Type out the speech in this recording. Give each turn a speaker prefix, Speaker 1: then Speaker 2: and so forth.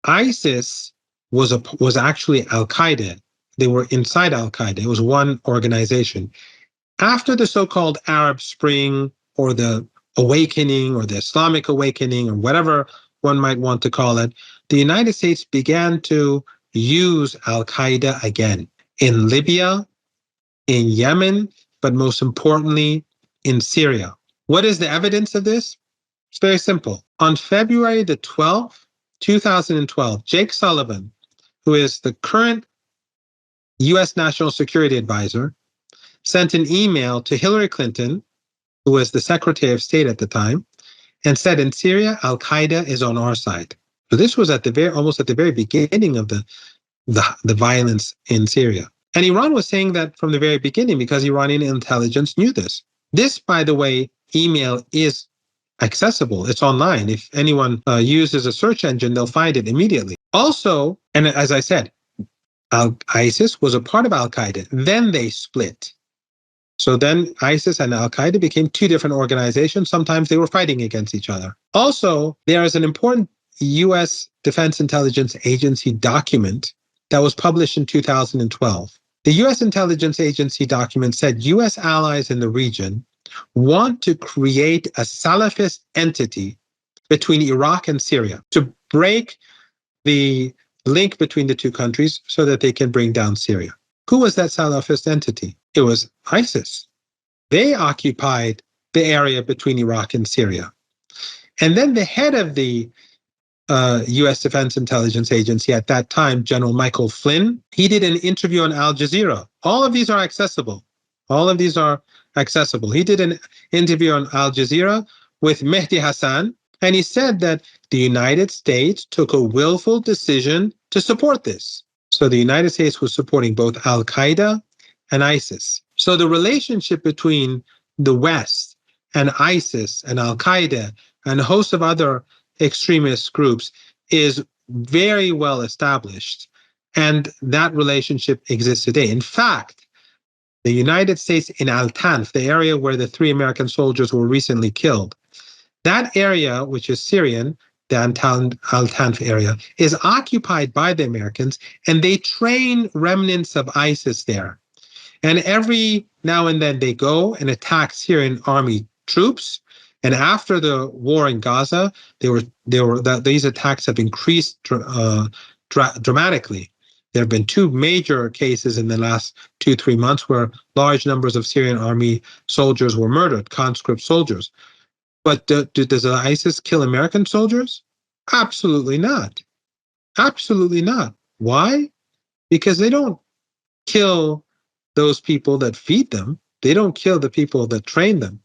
Speaker 1: ISIS was actually Al-Qaeda. They were inside Al-Qaeda. It was one organization. After the so-called Arab Spring or the awakening or the Islamic awakening or whatever one might want to call it, the United States began to use Al-Qaeda again in Libya, in Yemen, but most importantly, in Syria. What is the evidence of this? It's very simple. On February the 12th, 2012, Jake Sullivan, who is the current U.S. National Security Advisor, sent an email to Hillary Clinton, who was the Secretary of State at the time, and said, in Syria, Al-Qaeda is on our side. So this was almost at the very beginning of the violence in Syria. And Iran was saying that from the very beginning because Iranian intelligence knew this. This, by the way, email is accessible. It's online. If anyone uses a search engine, they'll find it immediately. Also, and as I said, ISIS was a part of Al-Qaeda. Then they split. So then ISIS and Al-Qaeda became two different organizations. Sometimes they were fighting against each other. Also, there is an important U.S. Defense Intelligence Agency document that was published in 2012. The U.S. Intelligence Agency document said U.S. allies in the region want to create a Salafist entity between Iraq and Syria to break the link between the two countries so that they can bring down Syria. Who was that Salafist entity? It was ISIS. They occupied the area between Iraq and Syria. And then the head of the U.S. Defense Intelligence Agency at that time, General Michael Flynn, he did an interview on Al Jazeera. All of these are accessible. All of these are accessible. He did an interview on Al Jazeera with Mehdi Hassan, and he said that the United States took a willful decision to support this. So the United States was supporting both Al-Qaeda and ISIS. So the relationship between the West and ISIS and Al-Qaeda and a host of other extremist groups is very well established. And that relationship exists today. In fact, the United States in Al-Tanf, the area where the 3 American soldiers were recently killed, that area, which is Syrian, the Al-Tanf area, is occupied by the Americans, and they train remnants of ISIS there. And every now and then they go and attack Syrian army troops. And after the war in Gaza, these attacks have increased dramatically. There have been 2 major cases in the last 2-3 months where large numbers of Syrian army soldiers were murdered, conscript soldiers. But does ISIS kill American soldiers? Absolutely not. Absolutely not. Why? Because they don't kill those people that feed them. They don't kill the people that train them.